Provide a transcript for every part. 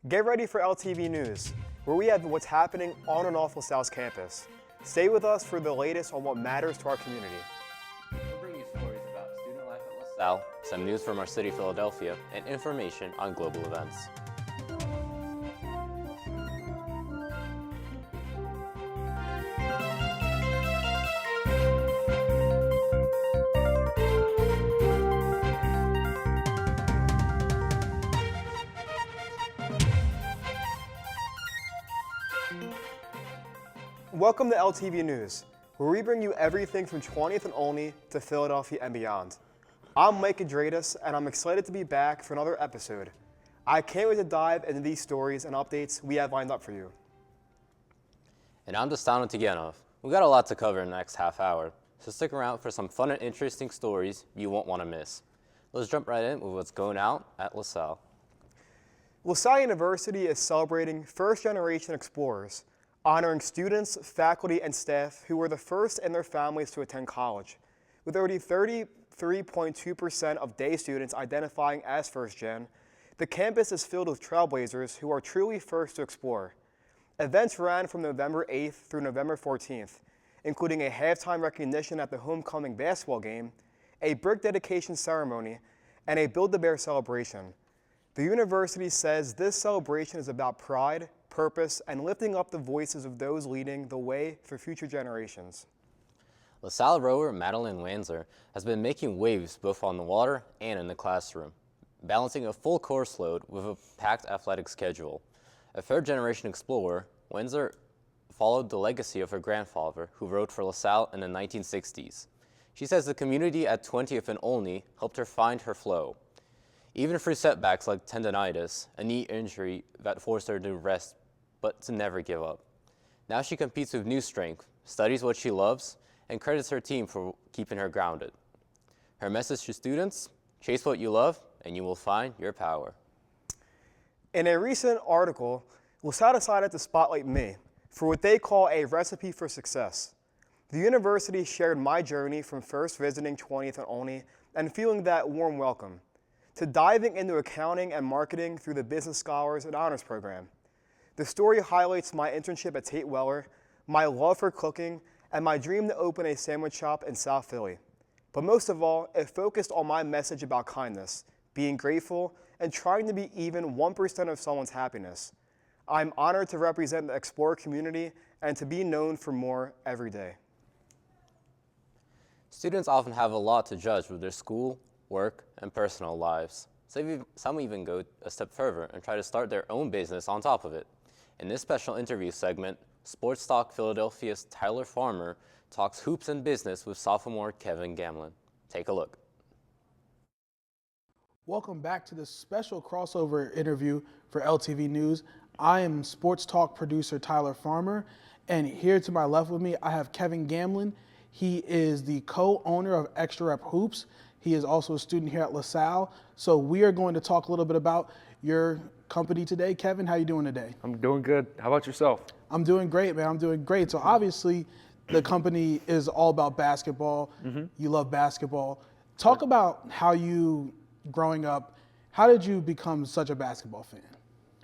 Get ready for LTV News, where we have what's happening on and off LaSalle's campus. Stay with us for the latest on what matters to our community. We'll bring you stories about student life at LaSalle, some news from our city, Philadelphia, and information on global events. Welcome to LTV News, where we bring you everything from 20th and Olney to Philadelphia and beyond. I'm Mike Adradis, and I'm excited to be back for another episode. I can't wait to dive into these stories and updates we have lined up for you. And I'm Dostano Tiganov. We've got a lot to cover in the next half hour, so stick around for some fun and interesting stories you won't want to miss. Let's jump right in with what's going out at LaSalle. LaSalle University is celebrating first-generation explorers, honoring students, faculty, and staff who were the first in their families to attend college. With already 33.2% of day students identifying as first-gen, the campus is filled with trailblazers who are truly first to explore. Events ran from November 8th through November 14th, including a halftime recognition at the homecoming basketball game, a brick dedication ceremony, and a Build-A-Bear celebration. The university says this celebration is about pride, purpose, and lifting up the voices of those leading the way for future generations. LaSalle rower Madeline Wanzer has been making waves both on the water and in the classroom, balancing a full course load with a packed athletic schedule. A third-generation explorer, Wanzer followed the legacy of her grandfather, who rowed for LaSalle in the 1960s. She says the community at 20th and Olney helped her find her flow. Even through setbacks like tendonitis, a knee injury that forced her to rest, but to never give up. Now she competes with new strength, studies what she loves, and credits her team for keeping her grounded. Her message to students: chase what you love, and you will find your power. In a recent article, LaSalle decided to spotlight me for what they call a recipe for success. The university shared my journey from first visiting 20th and Olney and feeling that warm welcome, to diving into accounting and marketing through the Business Scholars and Honors Program. The story highlights my internship at Tate Weller, my love for cooking, and my dream to open a sandwich shop in South Philly. But most of all, it focused on my message about kindness, being grateful, and trying to be even 1% of someone's happiness. I'm honored to represent the Explorer community and to be known for more every day. Students often have a lot to judge with their school, work, and personal lives. Some even go a step further and try to start their own business on top of it. In this special interview segment, SportsTalk Philadelphia's Tyler Farmer talks hoops and business with sophomore Kevin Gamlin. Take a look. Welcome back to this special crossover interview for LTV News. I am SportsTalk producer Tyler Farmer, and here to my left with me, I have Kevin Gamlin. He is the co-owner of Extra Rep Hoops. He is also a student here at LaSalle. So we are going to talk a little bit about your company today. Kevin, how you doing today? I'm doing good. How about yourself? I'm doing great, man. I'm doing great. So obviously, the company is all about basketball. Mm-hmm. You love basketball. Talk about how you, growing up, how did you become such a basketball fan?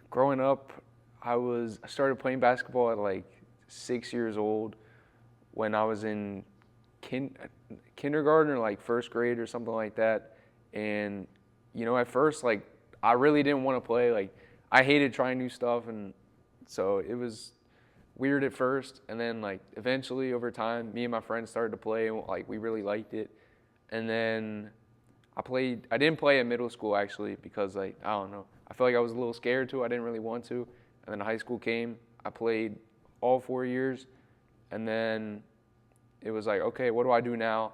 Growing up, I started playing basketball at like 6 years old when I was in kindergarten or like first grade or something like that. And, you know, at first, like, I really didn't want to play. Like, I hated trying new stuff, and so it was weird at first. And then, like, eventually over time, me and my friends started to play, and like we really liked it. And then I didn't play in middle school actually because, like, I don't know, I felt like I was a little scared to. I didn't really want to. And then high school came. I played all 4 years, and then it was like, okay, what do I do now?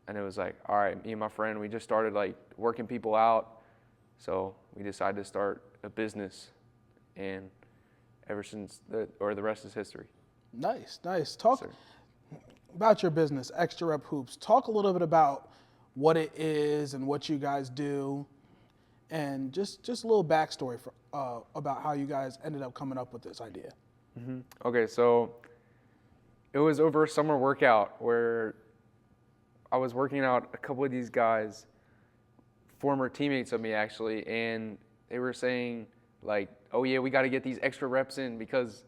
And it was like, all right, me and my friend, we just started like working people out. So we decided to start a business, and ever since the rest is history. Nice. Talk about your business, Extra Rep Hoops. Talk a little bit about what it is and what you guys do, and just a little backstory about how you guys ended up coming up with this idea. Mm-hmm. Okay, so it was over a summer workout where I was working out a couple of these guys, former teammates of me actually, and they were saying like, oh yeah, we got to get these extra reps in because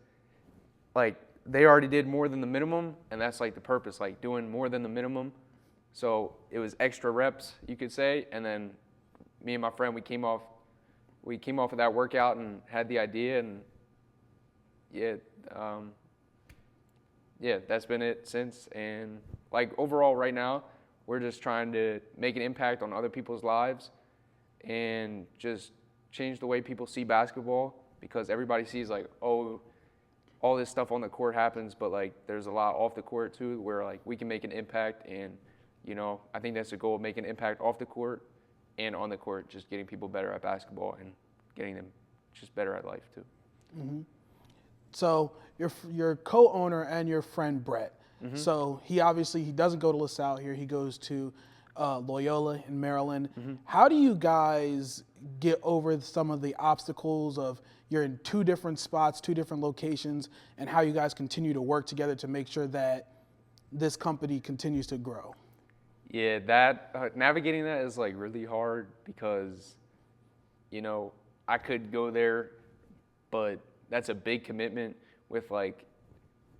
like they already did more than the minimum, and that's like the purpose, like doing more than the minimum. So it was extra reps, you could say, and then me and my friend, we came off of that workout and had the idea, and yeah, that's been it since. And like overall right now, we're just trying to make an impact on other people's lives and just change the way people see basketball, because everybody sees like, oh, all this stuff on the court happens, but like there's a lot off the court too where like we can make an impact. And I think that's the goal, make an impact off the court and on the court, just getting people better at basketball and getting them just better at life too. Mm-hmm. So your co-owner and your friend Brett. Mm-hmm. So he doesn't go to LaSalle here. He goes to Loyola in Maryland. Mm-hmm. How do you guys get over some of the obstacles of you're in two different spots, two different locations, and how you guys continue to work together to make sure that this company continues to grow? Yeah, that navigating that is like really hard because, I could go there, but that's a big commitment with like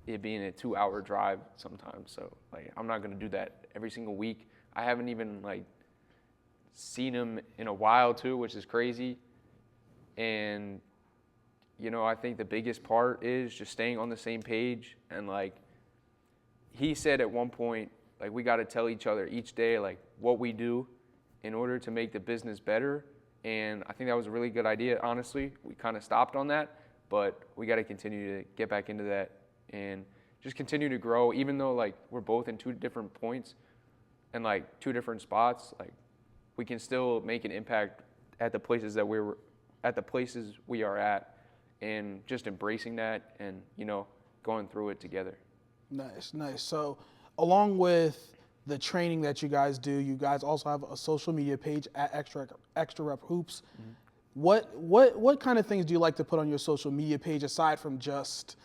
it being a 2-hour drive sometimes. So like I'm not gonna do that every single week. I haven't even like seen him in a while too, which is crazy. And I think the biggest part is just staying on the same page. And like he said at one point, like we got to tell each other each day like what we do in order to make the business better. And I think that was a really good idea. Honestly, we kind of stopped on that, but we got to continue to get back into that and just continue to grow. Even though like we're both in two different points and like two different spots, like we can still make an impact at the places we are at, and just embracing that and going through it together. Nice. So along with the training that you guys do, you guys also have a social media page at Extra Rep Hoops. Mm-hmm. What kind of things do you like to put on your social media page aside from just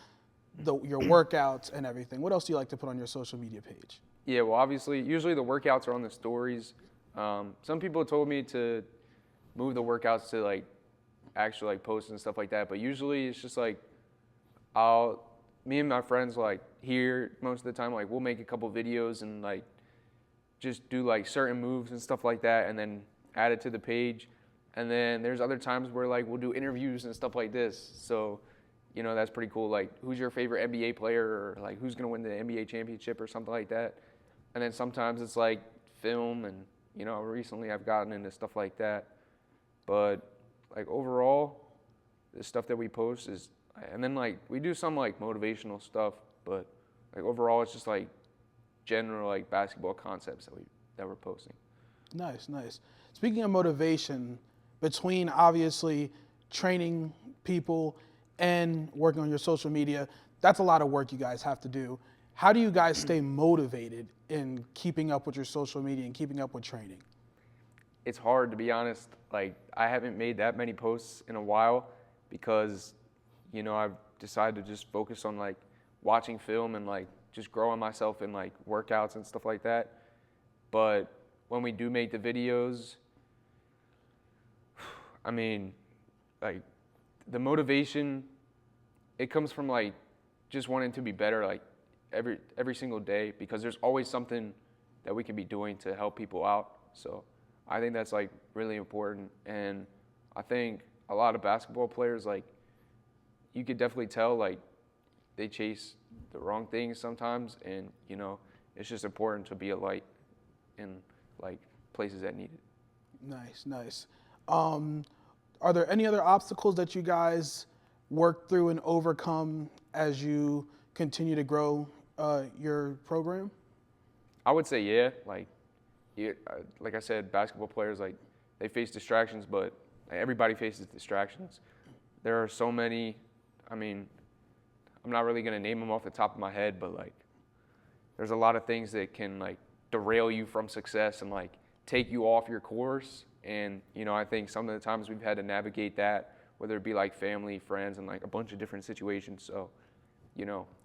your workouts and everything? What else do you like to put on your social media page? Yeah, well, obviously, usually the workouts are on the stories. Some people told me to move the workouts to like actually like posts and stuff like that, but usually it's just like me and my friends like here most of the time, like we'll make a couple videos and like just do like certain moves and stuff like that, and then add it to the page. And then there's other times where like we'll do interviews and stuff like this. So, that's pretty cool. Like, who's your favorite NBA player, or like who's gonna win the NBA championship or something like that. And then sometimes it's like film, and recently I've gotten into stuff like that. But like overall, the stuff that we post is, and then like we do some like motivational stuff, but like overall it's just like general like basketball concepts that we're posting. Nice. Speaking of motivation, between obviously training people and working on your social media, that's a lot of work you guys have to do. How do you guys stay motivated in keeping up with your social media and keeping up with training? It's hard, to be honest. Like I haven't made that many posts in a while because, I've decided to just focus on like watching film and like just growing myself in like workouts and stuff like that. But when we do make the videos, I mean, like the motivation, it comes from like just wanting to be better like every single day, because there's always something that we can be doing to help people out. So I think that's like really important. And I think a lot of basketball players, like you could definitely tell like they chase the wrong things sometimes, and it's just important to be a light in like places that need it. Nice. Are there any other obstacles that you guys work through and overcome as you continue to grow your program? I would say yeah. Like I said, basketball players, like they face distractions, but like, everybody faces distractions. There are so many. I mean, I'm not really gonna name them off the top of my head, but like there's a lot of things that can like derail you from success and like take you off your course. And I think some of the times we've had to navigate that, whether it be like family, friends, and like a bunch of different situations. So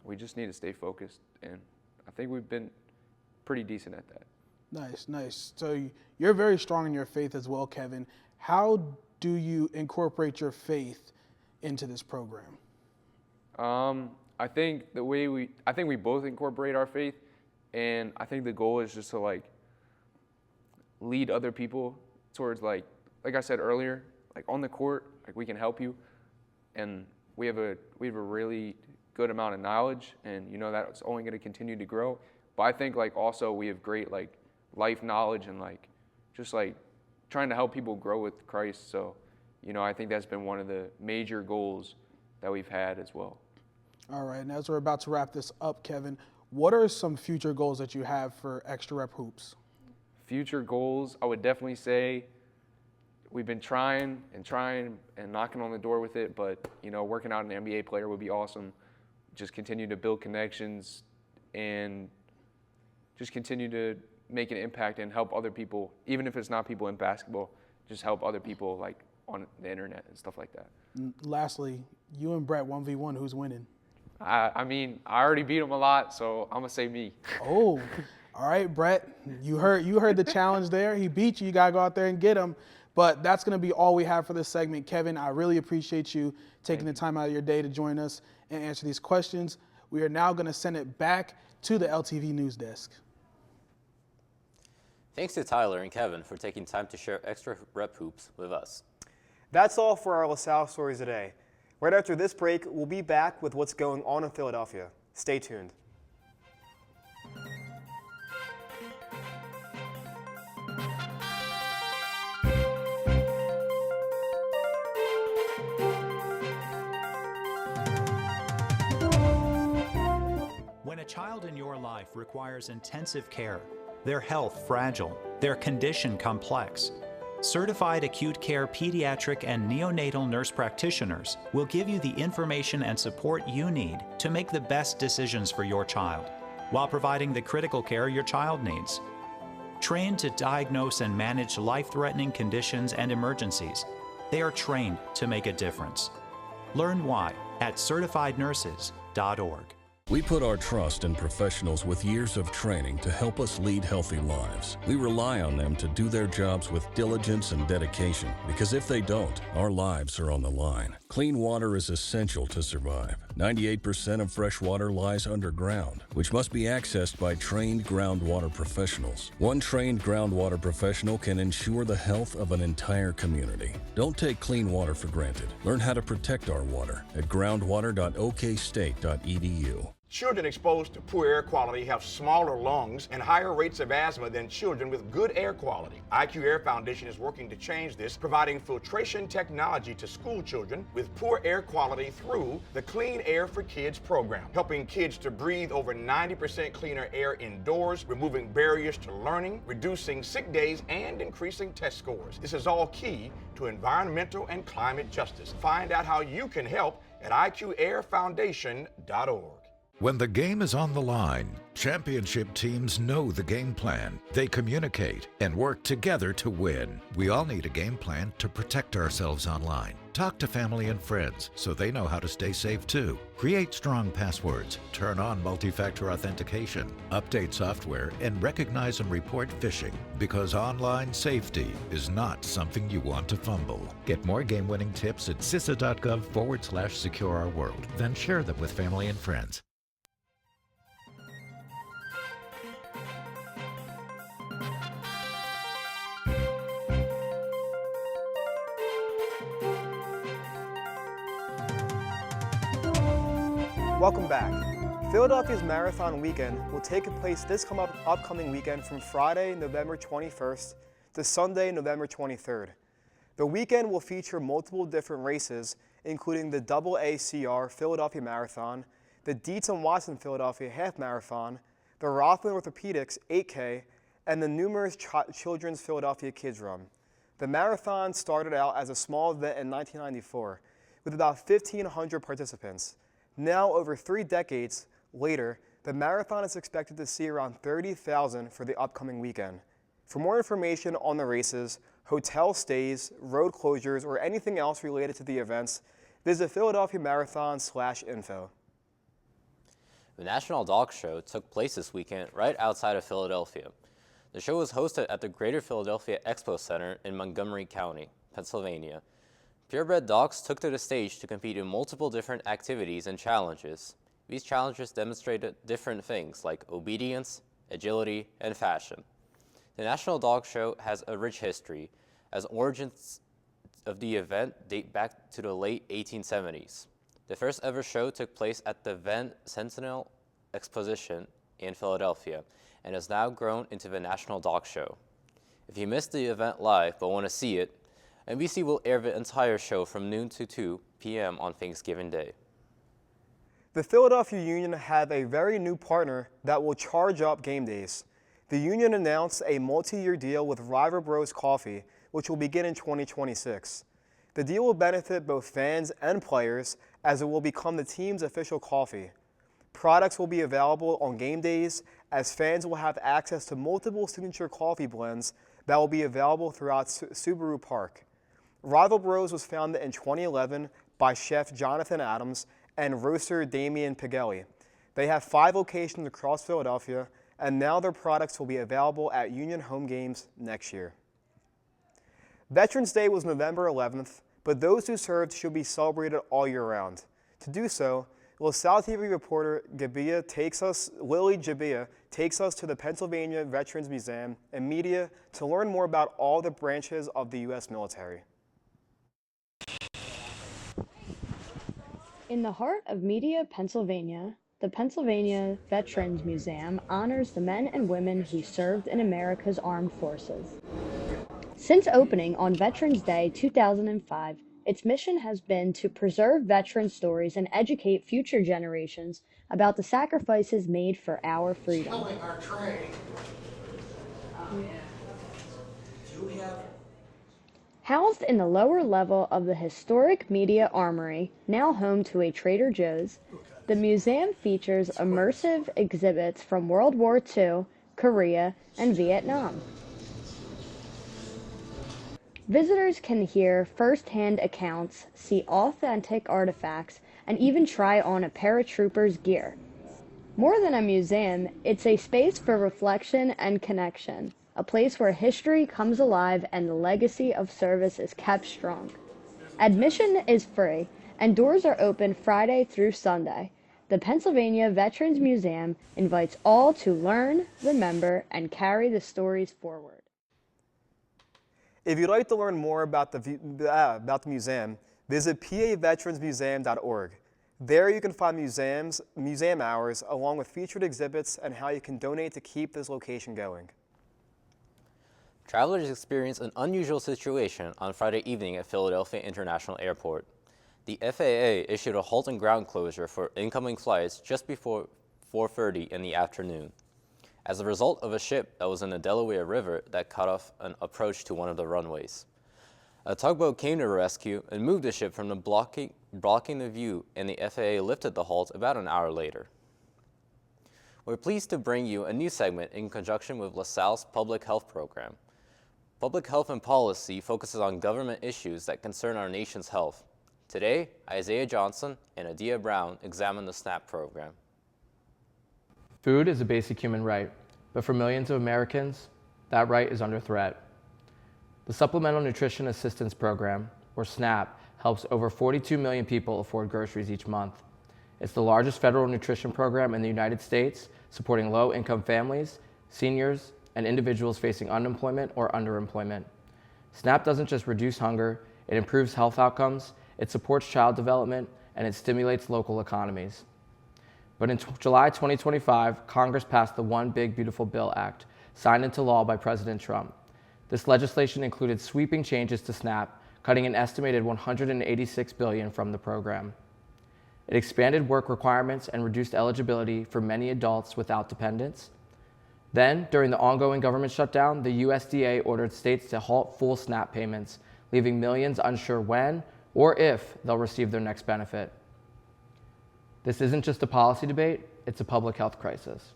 we just need to stay focused, and I think we've been pretty decent at that. Nice. So you're very strong in your faith as well, Kevin. How do you incorporate your faith into this program? I think we both incorporate our faith, and I think the goal is just to like lead other people towards like I said earlier, like on the court, like we can help you, and we have a really good amount of knowledge, and you know that's only going to continue to grow. But I think like also we have great like life knowledge and like just like trying to help people grow with Christ. So, you know, I think that's been one of the major goals that we've had as well. All right, and as we're about to wrap this up, Kevin, what are some future goals that you have for Extra Rep Hoops? Future goals, I would definitely say we've been trying and knocking on the door with it, but, you know, working out an NBA player would be awesome. Just continue to build connections and just continue to make an impact and help other people, even if it's not people in basketball, just help other people like on the internet and stuff like that. Lastly, you and Brett 1v1, who's winning? I mean, I already beat him a lot, so I'm gonna say me. Oh, all right, Brett, you heard the challenge there. He beat you. You gotta go out there and get him. But that's gonna be all we have for this segment. Kevin, I really appreciate you taking the time out of your day to join us and answer these questions. We are now gonna send it back to the LTV News Desk. Thanks to Tyler and Kevin for taking time to share Extra Rep Hoops with us. That's all for our LaSalle stories today. Right after this break, we'll be back with what's going on in Philadelphia. Stay tuned. When a child in your life requires intensive care, their health fragile, their condition complex, certified acute care pediatric and neonatal nurse practitioners will give you the information and support you need to make the best decisions for your child, while providing the critical care your child needs. Trained to diagnose and manage life-threatening conditions and emergencies, they are trained to make a difference. Learn why at certifiednurses.org. We put our trust in professionals with years of training to help us lead healthy lives. We rely on them to do their jobs with diligence and dedication, because if they don't, our lives are on the line. Clean water is essential to survive. 98% of fresh water lies underground, which must be accessed by trained groundwater professionals. One trained groundwater professional can ensure the health of an entire community. Don't take clean water for granted. Learn how to protect our water at groundwater.okstate.edu. Children exposed to poor air quality have smaller lungs and higher rates of asthma than children with good air quality. IQ Air Foundation is working to change this, providing filtration technology to school children with poor air quality through the Clean Air for Kids program, helping kids to breathe over 90% cleaner air indoors, removing barriers to learning, reducing sick days, and increasing test scores. This is all key to environmental and climate justice. Find out how you can help at IQAirFoundation.org. When the game is on the line, championship teams know the game plan. They communicate and work together to win. We all need a game plan to protect ourselves online. Talk to family and friends so they know how to stay safe too. Create strong passwords, turn on multi-factor authentication, update software, and recognize and report phishing, because online safety is not something you want to fumble. Get more game-winning tips at CISA.gov/secure-our-world. Then share them with family and friends. Welcome back. Philadelphia's Marathon Weekend will take place this upcoming weekend from Friday, November 21st to Sunday, November 23rd. The weekend will feature multiple different races, including the AACR Philadelphia Marathon, the Dietz and Watson Philadelphia Half Marathon, the Rothman Orthopedics 8K, and the numerous Children's Philadelphia Kids Run. The marathon started out as a small event in 1994 with about 1,500 participants. Now, over 3 decades later, the marathon is expected to see around 30,000 for the upcoming weekend. For more information on the races, hotel stays, road closures, or anything else related to the events, visit philadelphiamarathon.info. The National Dog Show took place this weekend right outside of Philadelphia. The show was hosted at the Greater Philadelphia Expo Center in Montgomery County, Pennsylvania. Purebred dogs took to the stage to compete in multiple different activities and challenges. These challenges demonstrated different things like obedience, agility, and fashion. The National Dog Show has a rich history, as origins of the event date back to the late 1870s. The first ever show took place at the Van Sentinel Exposition in Philadelphia and has now grown into the National Dog Show. If you missed the event live but want to see it, NBC will air the entire show from noon to 2 p.m. on Thanksgiving Day. The Philadelphia Union have a very new partner that will charge up game days. The Union announced a multi-year deal with Rival Bros Coffee, which will begin in 2026. The deal will benefit both fans and players, as it will become the team's official coffee. Products will be available on game days, as fans will have access to multiple signature coffee blends that will be available throughout Subaru Park. Rival Bros was founded in 2011 by chef Jonathan Adams and roaster Damian Pigelli. They have 5 locations across Philadelphia, and now their products will be available at Union home games next year. Veterans Day was November 11th, but those who served should be celebrated all year round. To do so, LaSalle TV reporter Lily Jabia takes us to the Pennsylvania Veterans Museum and media to learn more about all the branches of the U.S. military. In the heart of Media, Pennsylvania, the Pennsylvania Veterans Museum honors the men and women who served in America's armed forces. Since opening on Veterans Day 2005, its mission has been to preserve veteran stories and educate future generations about the sacrifices made for our freedom. Our tray. Housed in the lower level of the historic Media Armory, now home to a Trader Joe's, the museum features immersive exhibits from World War II, Korea, and Vietnam. Visitors can hear first-hand accounts, see authentic artifacts, and even try on a paratrooper's gear. More than a museum, it's a space for reflection and connection, a place where history comes alive and the legacy of service is kept strong. Admission is free, and doors are open Friday through Sunday. The Pennsylvania Veterans Museum invites all to learn, remember, and carry the stories forward. If you'd like to learn more about the museum, visit paveteransmuseum.org. There you can find museum hours, along with featured exhibits and how you can donate to keep this location going. Travelers experienced an unusual situation on Friday evening at Philadelphia International Airport. The FAA issued a halt and ground closure for incoming flights just before 4:30 in the afternoon, as a result of a ship that was in the Delaware River that cut off an approach to one of the runways. A tugboat came to the rescue and moved the ship from the blocking the view, and the FAA lifted the halt about an hour later. We're pleased to bring you a new segment in conjunction with LaSalle's public health program. Public health and policy focuses on government issues that concern our nation's health. Today, Isaiah Johnson and Adia Brown examine the SNAP program. Food is a basic human right, but for millions of Americans, that right is under threat. The Supplemental Nutrition Assistance Program, or SNAP, helps over 42 million people afford groceries each month. It's the largest federal nutrition program in the United States, supporting low-income families, seniors, and individuals facing unemployment or underemployment. SNAP doesn't just reduce hunger, it improves health outcomes, it supports child development, and it stimulates local economies. But in July 2025, Congress passed the One Big Beautiful Bill Act, signed into law by President Trump. This legislation included sweeping changes to SNAP, cutting an estimated $186 billion from the program. It expanded work requirements and reduced eligibility for many adults without dependents. Then, during the ongoing government shutdown, the USDA ordered states to halt full SNAP payments, leaving millions unsure when or if they'll receive their next benefit. This isn't just a policy debate, it's a public health crisis.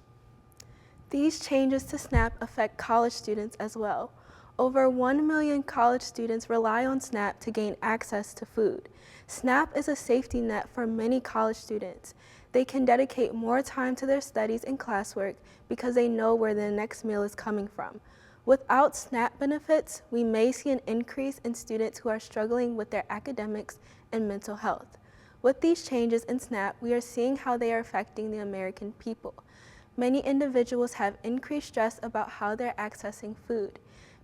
These changes to SNAP affect college students as well. Over 1 million college students rely on SNAP to gain access to food. SNAP is a safety net for many college students. They can dedicate more time to their studies and classwork because they know where their next meal is coming from. Without SNAP benefits, we may see an increase in students who are struggling with their academics and mental health. With these changes in SNAP, we are seeing how they are affecting the American people. Many individuals have increased stress about how they're accessing food.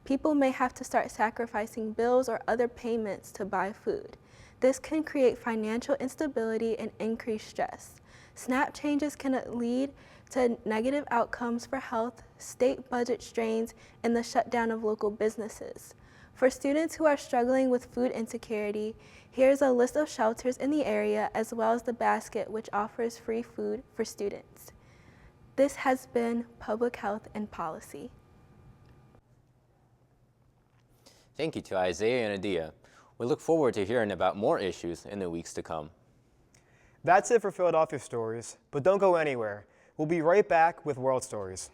People may have to start sacrificing bills or other payments to buy food. This can create financial instability and increased stress. SNAP changes can lead to negative outcomes for health, state budget strains, and the shutdown of local businesses. For students who are struggling with food insecurity, here's a list of shelters in the area as well as the basket, which offers free food for students. This has been Public Health and Policy. Thank you to Isaiah and Adia. We look forward to hearing about more issues in the weeks to come. That's it for Philadelphia Stories, but don't go anywhere. We'll be right back with World Stories.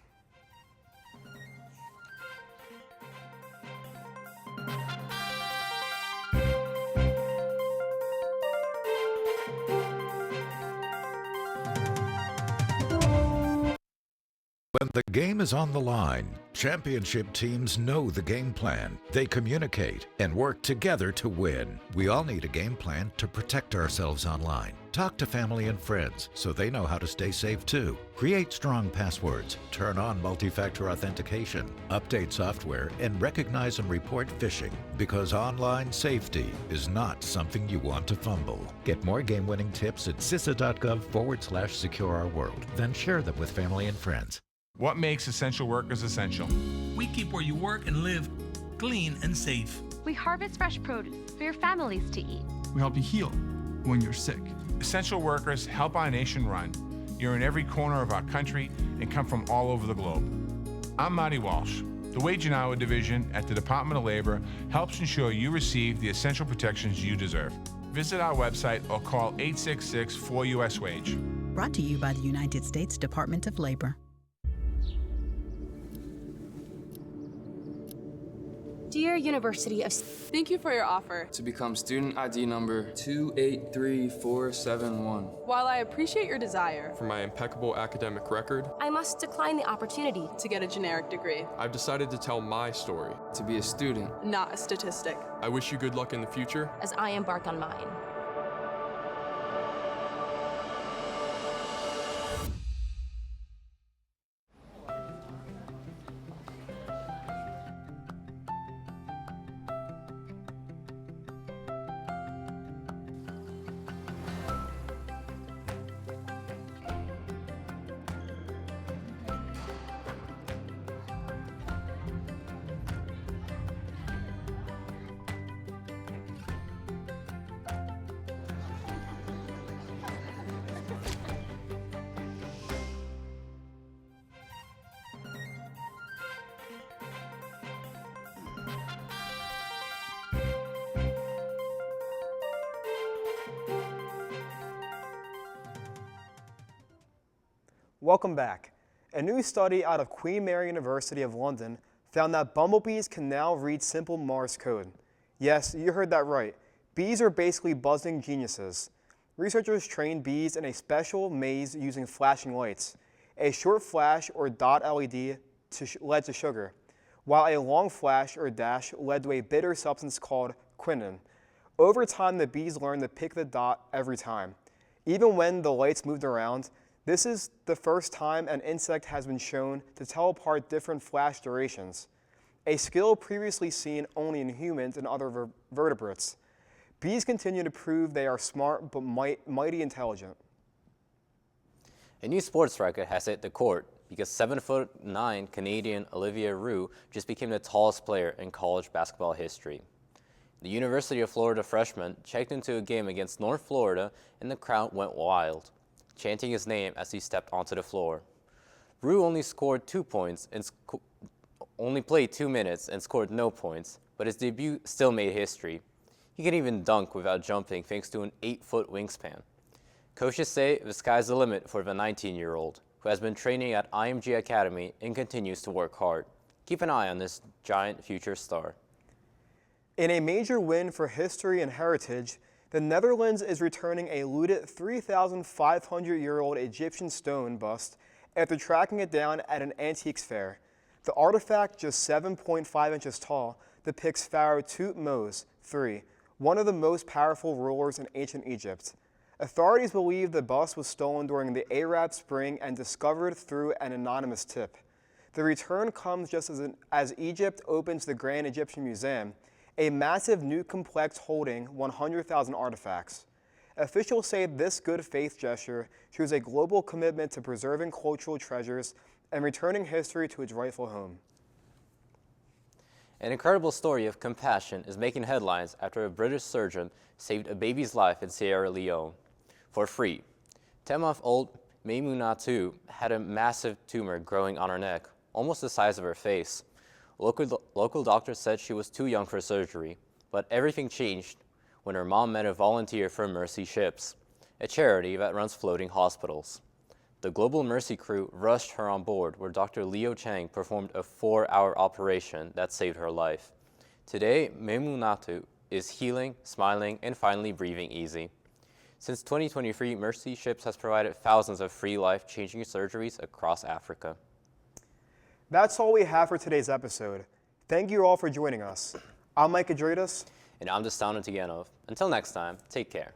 When the game is on the line, championship teams know the game plan. They communicate and work together to win. We all need a game plan to protect ourselves online. Talk to family and friends so they know how to stay safe too. Create strong passwords, turn on multi-factor authentication, update software, and recognize and report phishing, because online safety is not something you want to fumble. Get more game-winning tips at cisa.gov/secure-our-world. Then share them with family and friends. What makes essential workers essential? We keep where you work and live clean and safe. We harvest fresh produce for your families to eat. We help you heal when you're sick. Essential workers help our nation run. You're in every corner of our country and come from all over the globe. I'm Marty Walsh. The Wage and Hour Division at the Department of Labor helps ensure you receive the essential protections you deserve. Visit our website or call 866-4US-WAGE. Brought to you by the United States Department of Labor. Dear University of... Thank you for your offer to become student ID number 283471. While I appreciate your desire for my impeccable academic record, I must decline the opportunity to get a generic degree. I've decided to tell my story, to be a student, not a statistic. I wish you good luck in the future as I embark on mine. Welcome back. A new study out of Queen Mary University of London found that bumblebees can now read simple Morse code. Yes, you heard that right. Bees are basically buzzing geniuses. Researchers trained bees in a special maze using flashing lights. A short flash or dot LED led to sugar, while a long flash or dash led to a bitter substance called quinine. Over time, the bees learned to pick the dot every time. Even when the lights moved around, this is the first time an insect has been shown to tell apart different flash durations, a skill previously seen only in humans and other vertebrates. Bees continue to prove they are smart but mighty intelligent. A new sports record has hit the court because 7'9" Canadian Olivia Roux just became the tallest player in college basketball history. The University of Florida freshman checked into a game against North Florida and the crowd went wild, chanting his name as he stepped onto the floor. Roux only scored 2 points and only played 2 minutes and scored no points, but his debut still made history. He can even dunk without jumping thanks to an 8-foot wingspan. Coaches say the sky's the limit for the 19-year-old, who has been training at IMG Academy and continues to work hard. Keep an eye on this giant future star. In a major win for history and heritage, the Netherlands is returning a looted 3,500-year-old Egyptian stone bust after tracking it down at an antiques fair. The artifact, just 7.5 inches tall, depicts Pharaoh Tutmos III, one of the most powerful rulers in ancient Egypt. Authorities believe the bust was stolen during the Arab Spring and discovered through an anonymous tip. The return comes just as Egypt opens the Grand Egyptian Museum, a massive new complex holding 100,000 artifacts. Officials say this good faith gesture shows a global commitment to preserving cultural treasures and returning history to its rightful home. An incredible story of compassion is making headlines after a British surgeon saved a baby's life in Sierra Leone for free. 10-month-old Maymunatu had a massive tumor growing on her neck, almost the size of her face. Local doctors said she was too young for surgery, but everything changed when her mom met a volunteer for Mercy Ships, a charity that runs floating hospitals. The Global Mercy crew rushed her on board, where Dr. Leo Chang performed a 4-hour operation that saved her life. Today, Maymunatu is healing, smiling, and finally breathing easy. Since 2023, Mercy Ships has provided thousands of free life-changing surgeries across Africa. That's all we have for today's episode. Thank you all for joining us. I'm Mike Adredas. And I'm Destano Tiganov. Until next time, take care.